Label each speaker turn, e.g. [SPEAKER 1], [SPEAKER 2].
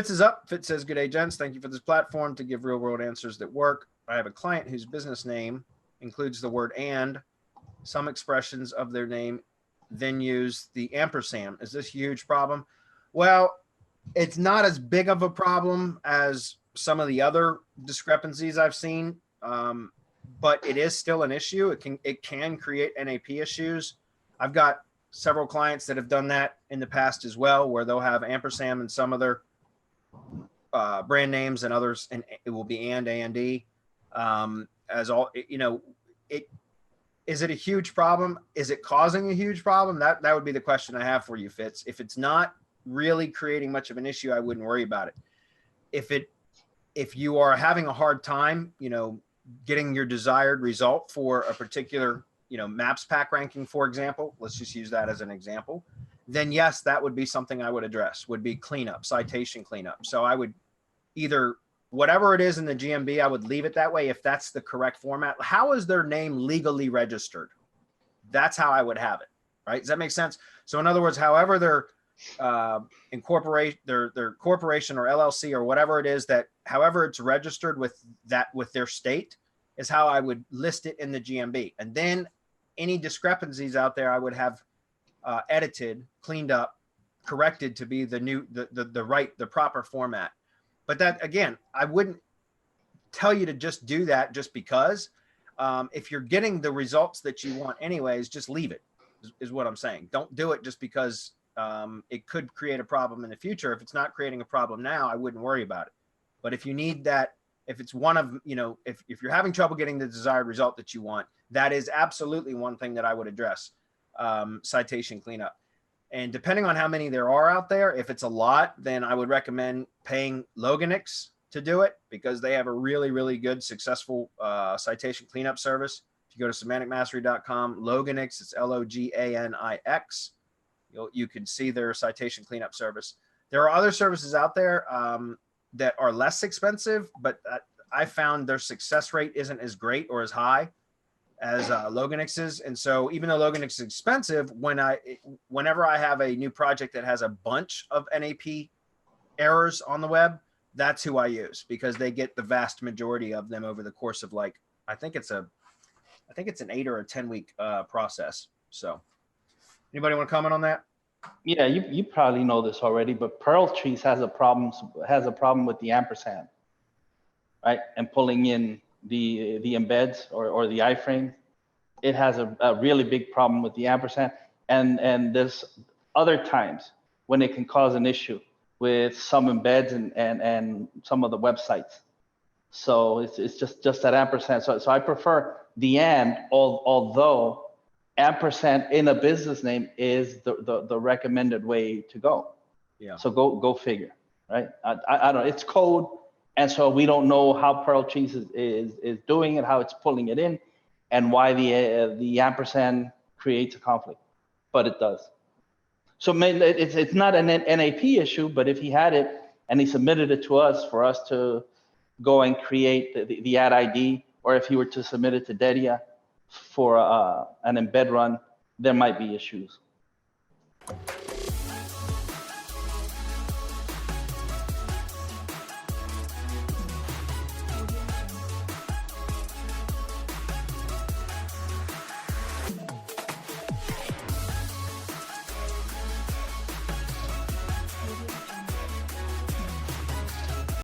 [SPEAKER 1] Fitz is up. Fitz says, good day, gents. Thank you for this platform to give real world answers that work. I have a client whose business name includes the word and. Some expressions of their name then use the ampersand. Is this a huge problem? Well, it's not as big of a problem as some of the other discrepancies I've seen, but it is still an issue. It can create NAP issues. I've got several clients that have done that in the past as well, where they'll have ampersand in some of their brand names, and others, and it will be and A&D. As all, you know, is it a huge problem? Is it causing a huge problem? That would be the question I have for you, Fitz. If it's not really creating much of an issue, I wouldn't worry about it. If you are having a hard time, you know, getting your desired result for a particular, you know, maps pack ranking, for example, let's just use that as an example, then yes, that would be something I would address, would be cleanup, citation cleanup. So I would either, whatever it is in the GMB, I would leave it that way if that's the correct format. How is their name legally registered? That's how I would have it, right? Does that make sense? So in other words, however their incorporate their corporation or LLC or whatever it is, that however it's registered with their state is how I would list it in the GMB. And then any discrepancies out there, I would have edited, cleaned up, corrected to be the proper format. But that, again, I wouldn't tell you to just do that just because. If you're getting the results that you want anyways, just leave it, is what I'm saying. Don't do it just because it could create a problem in the future. If it's not creating a problem now, I wouldn't worry about it. But if you need that, if it's one of, you know, if you're having trouble getting the desired result that you want, that is absolutely one thing that I would address, citation cleanup. And depending on how many there are out there, if it's a lot, then I would recommend paying Loganix to do it, because they have a really, really good, successful citation cleanup service. If you go to semanticmastery.com, Loganix, it's Loganix, you can see their citation cleanup service. There are other services out there that are less expensive, but I found their success rate isn't as great or as high as Loganix is. And so even though Loganix is expensive, whenever I have a new project that has a bunch of NAP errors on the web, that's who I use, because they get the vast majority of them over the course of, like, I think it's an 8 or a 10 week process. So anybody want to comment on that?
[SPEAKER 2] Yeah, you probably know this already, but Perl Trees has a problem with the ampersand, right? And pulling in the embeds or the iframe. It has a really big problem with the ampersand, and there's other times when it can cause an issue with some embeds and some of the websites. So it's just that ampersand. So I prefer the and, although ampersand in a business name is the recommended way to go.
[SPEAKER 1] Yeah.
[SPEAKER 2] So go figure, right? I don't know. It's code, and so we don't know how Perl Trees is doing it, how it's pulling it in, and why the ampersand creates a conflict, but it does. So it's not an NAP issue, but if he had it and he submitted it to us for us to go and create the ad ID, or if he were to submit it to Dedia for an embed run, there might be issues.